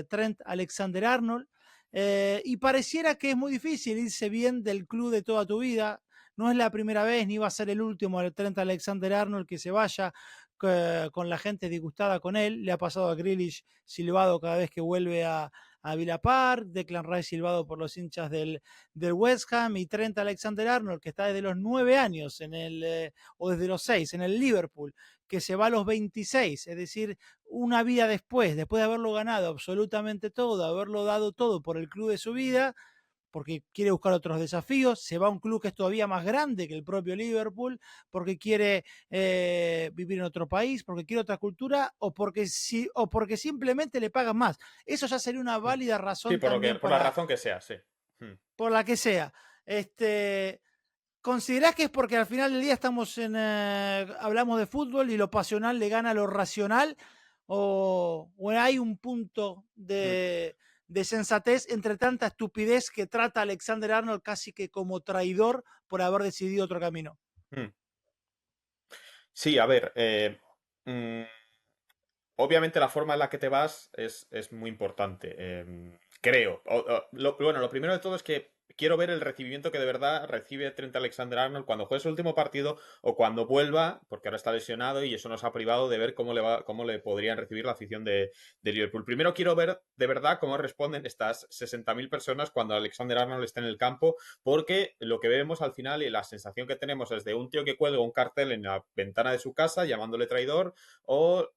Trent Alexander-Arnold. Y pareciera que es muy difícil irse bien del club de toda tu vida. No es la primera vez ni va a ser el último el Trent Alexander-Arnold que se vaya con la gente disgustada con él. Le ha pasado a Grealish silbado cada vez que vuelve a Villa Park, Declan Rice silbado por los hinchas del West Ham, y Trent Alexander-Arnold, que está desde los 9 años o desde los 6 en el Liverpool, que se va a los 26, es decir, una vida después de haberlo ganado absolutamente todo, haberlo dado todo por el club de su vida, porque quiere buscar otros desafíos, se va a un club que es todavía más grande que el propio Liverpool, porque quiere vivir en otro país, porque quiere otra cultura, o porque simplemente le pagan más. Eso ya sería una válida Sí, razón por también la razón que sea, sí. por la que sea. ¿Considerás que es porque al final del día hablamos de fútbol y lo pasional le gana a lo racional? ¿O hay un punto de sensatez entre tanta estupidez que trata a Alexander Arnold casi que como traidor por haber decidido otro camino? Sí, a ver, obviamente la forma en la que te vas es muy importante, creo. Bueno, lo primero de todo es que quiero ver el recibimiento que de verdad recibe Trent Alexander-Arnold cuando juegue su último partido o cuando vuelva, porque ahora está lesionado y eso nos ha privado de ver cómo le podrían recibir la afición de Liverpool. Primero quiero ver de verdad cómo responden estas 60.000 personas cuando Alexander-Arnold esté en el campo, porque lo que vemos al final y la sensación que tenemos es de un tío que cuelga un cartel en la ventana de su casa llamándole traidor o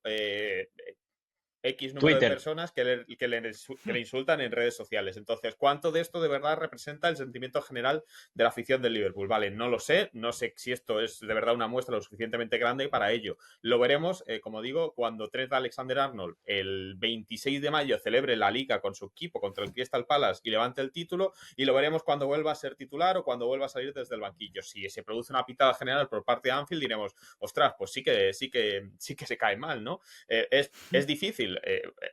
X número de Twitter. personas que le insultan en redes sociales. Entonces, ¿cuánto de esto de verdad representa el sentimiento general de la afición del Liverpool? Vale, no lo sé, no sé si esto es de verdad una muestra lo suficientemente grande para ello. Lo veremos, como digo, cuando Trent Alexander-Arnold el 26 de mayo celebre la Liga con su equipo contra el Crystal Palace y levante el título, y lo veremos cuando vuelva a ser titular o cuando vuelva a salir desde el banquillo. Si se produce una pitada general por parte de Anfield, diremos, ostras, pues sí que se cae mal, ¿no? Es difícil,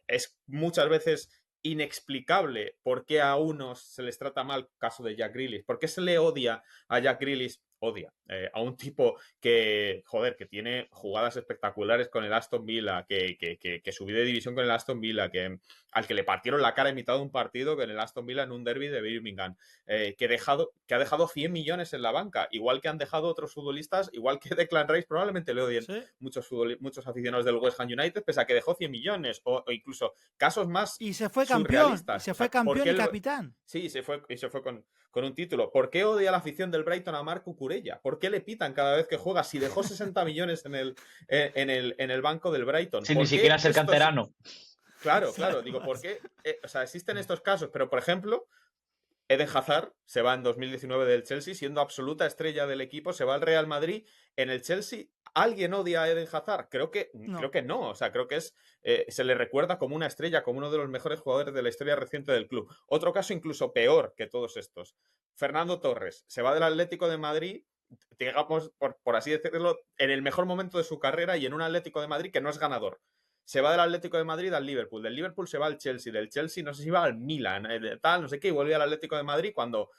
es muchas veces inexplicable por qué a unos se les trata mal, caso de Jack Grealish, por qué se le odia a Jack Grealish, a un tipo que, joder, que tiene jugadas espectaculares con el Aston Villa, que subió de división con el Aston Villa, al que le partieron la cara en mitad de un partido con el Aston Villa en un derby de Birmingham, que ha dejado 100 millones en la banca, igual que han dejado otros futbolistas, igual que Declan Rice, probablemente le odien Sí. muchos aficionados del West Ham United, pese a que dejó 100 millones, o incluso casos más Y se fue campeón, y surrealistas. se O fue sea, ¿por campeón qué y capitán. Sí, se fue con un título. ¿Por qué odia la afición del Brighton a Marco Curella? ¿Por qué le pitan cada vez que juega si dejó 60 millones en el banco del Brighton? Sin ni ¿Por siquiera qué ser estos... canterano. Claro, digo, ¿por qué? O sea, existen estos casos, pero por ejemplo, Eden Hazard se va en 2019 del Chelsea, siendo absoluta estrella del equipo, se va al Real Madrid. En el Chelsea, ¿alguien odia a Eden Hazard? Creo que no. O sea, creo que se le recuerda como una estrella, como uno de los mejores jugadores de la historia reciente del club. Otro caso incluso peor que todos estos. Fernando Torres se va del Atlético de Madrid, digamos, por así decirlo, en el mejor momento de su carrera y en un Atlético de Madrid que no es ganador. Se va del Atlético de Madrid al Liverpool, del Liverpool se va al Chelsea, del Chelsea no sé si va al Milan, tal, no sé qué, y vuelve al Atlético de Madrid cuando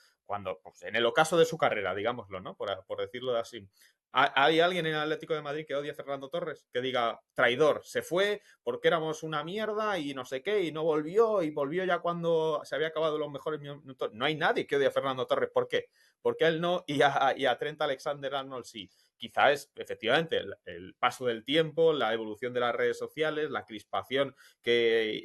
pues, en el ocaso de su carrera, digámoslo, ¿no? Por decirlo así. ¿Hay alguien en el Atlético de Madrid que odie a Fernando Torres? Que diga, traidor, se fue porque éramos una mierda y no sé qué, y volvió ya cuando se había acabado los mejores minutos. No hay nadie que odie a Fernando Torres. ¿Por qué? Porque él no y a Trent Alexander-Arnold sí. Quizá es efectivamente el paso del tiempo, la evolución de las redes sociales, la crispación que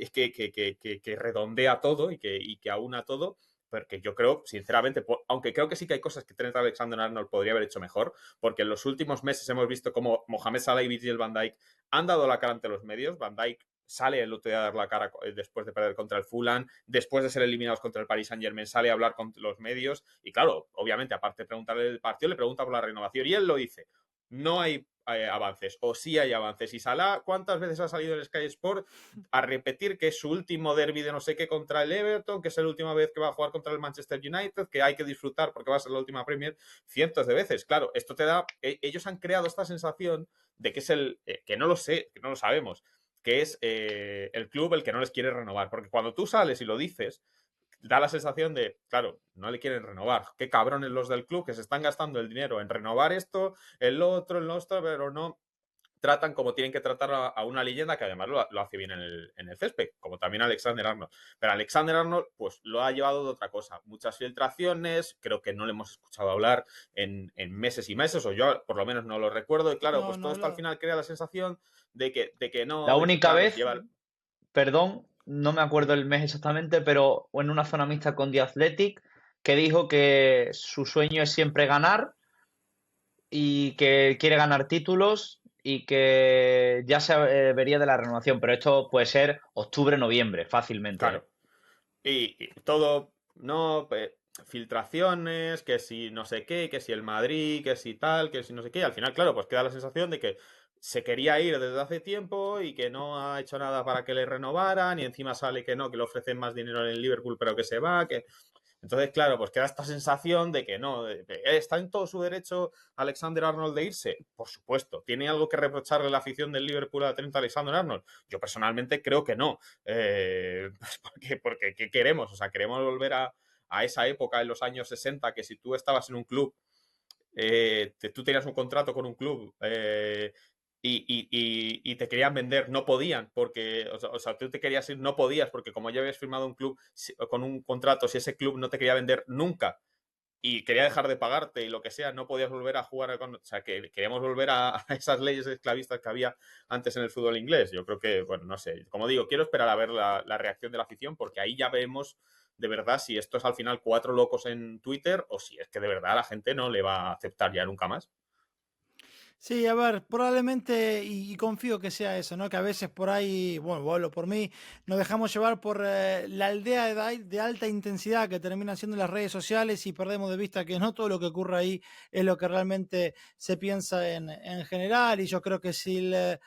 redondea todo y que aúna todo, porque yo creo, sinceramente, aunque creo que sí que hay cosas que Trent Alexander-Arnold podría haber hecho mejor, porque en los últimos meses hemos visto cómo Mohamed Salah y Virgil van Dijk han dado la cara ante los medios. Van Dijk sale el otro día a dar la cara después de perder contra el Fulham, después de ser eliminados contra el Paris Saint-Germain, sale a hablar con los medios y claro, obviamente, aparte de preguntarle el partido, le pregunta por la renovación y él lo dice. No hay avances, o sí hay avances. Y Salah, ¿cuántas veces ha salido en Sky Sport a repetir que es su último derbi de no sé qué contra el Everton, que es la última vez que va a jugar contra el Manchester United, que hay que disfrutar porque va a ser la última Premier? Cientos de veces. Claro, esto te da... ellos han creado esta sensación de que es que no lo sé, que no lo sabemos, que es el club el que no les quiere renovar. Porque cuando tú sales y lo dices, da la sensación de, claro, no le quieren renovar. Qué cabrones los del club que se están gastando el dinero en renovar esto, el otro, pero no tratan como tienen que tratar a una leyenda que además lo hace bien en el césped, como también Alexander Arnold. Pero Alexander Arnold, pues lo ha llevado de otra cosa. Muchas filtraciones, creo que no le hemos escuchado hablar en meses y meses, o yo por lo menos no lo recuerdo. Y claro, pues todo esto al final crea la sensación de que no, La de que única claro, vez, perdón, no me acuerdo el mes exactamente, pero en una zona mixta con The Athletic, que dijo que su sueño es siempre ganar y que quiere ganar títulos y que ya se vería de la renovación, pero esto puede ser octubre, noviembre, fácilmente, ¿eh? claro. Y todo, no, filtraciones, que si no sé qué, que si el Madrid, que si tal, que si no sé qué. Al final, claro, pues queda la sensación de que se quería ir desde hace tiempo y que no ha hecho nada para que le renovaran y encima sale que no, que le ofrecen más dinero en el Liverpool pero que se va, que... Entonces, claro, pues queda esta sensación de que no, ¿está en todo su derecho Alexander Arnold de irse? Por supuesto. ¿Tiene algo que reprocharle la afición del Liverpool a Trent Alexander Arnold? Yo personalmente creo que no. Pues porque ¿qué queremos? O sea, queremos volver a esa época en los años 60 que si tú estabas en un club, tú tenías un contrato con un club y te querían vender, no podían, porque, o sea, tú te querías ir, no podías, porque como ya habías firmado un club con un contrato, si ese club no te quería vender nunca y quería dejar de pagarte y lo que sea, no podías volver a jugar con... O sea, que queríamos volver a esas leyes esclavistas que había antes en el fútbol inglés. Yo creo que, bueno, no sé. Como digo, quiero esperar a ver la reacción de la afición, porque ahí ya vemos de verdad si esto es al final 4 locos en Twitter o si es que de verdad la gente no le va a aceptar ya nunca más. Sí, a ver, probablemente, y confío que sea eso, ¿no? Que a veces por ahí, bueno, hablo por mí, nos dejamos llevar por la aldea de alta intensidad que terminan siendo las redes sociales y perdemos de vista que no todo lo que ocurre ahí es lo que realmente se piensa en general. Y yo creo que si el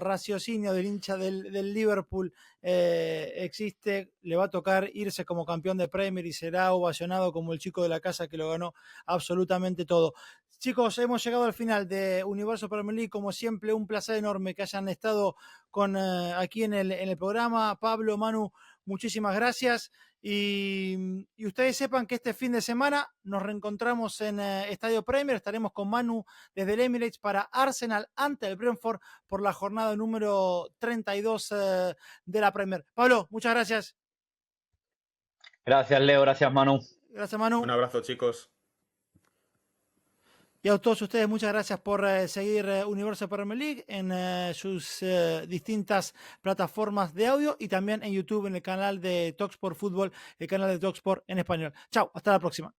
raciocinio del hincha del Liverpool existe, le va a tocar irse como campeón de Premier y será ovacionado como el chico de la casa que lo ganó absolutamente todo. Chicos, hemos llegado al final de Universo Premier League. Como siempre, un placer enorme que hayan estado con aquí en el programa. Pablo, Manu, muchísimas gracias. Y ustedes sepan que este fin de semana nos reencontramos en Estadio Premier. Estaremos con Manu desde el Emirates para Arsenal ante el Brentford por la jornada número 32 de la Premier. Pablo, muchas gracias. Gracias, Leo. Gracias, Manu. Gracias, Manu. Un abrazo, chicos. Y a todos ustedes, muchas gracias por seguir Universo Premier League en sus distintas plataformas de audio y también en YouTube, en el canal de Talksport Fútbol, el canal de Talksport en español. Chao, hasta la próxima.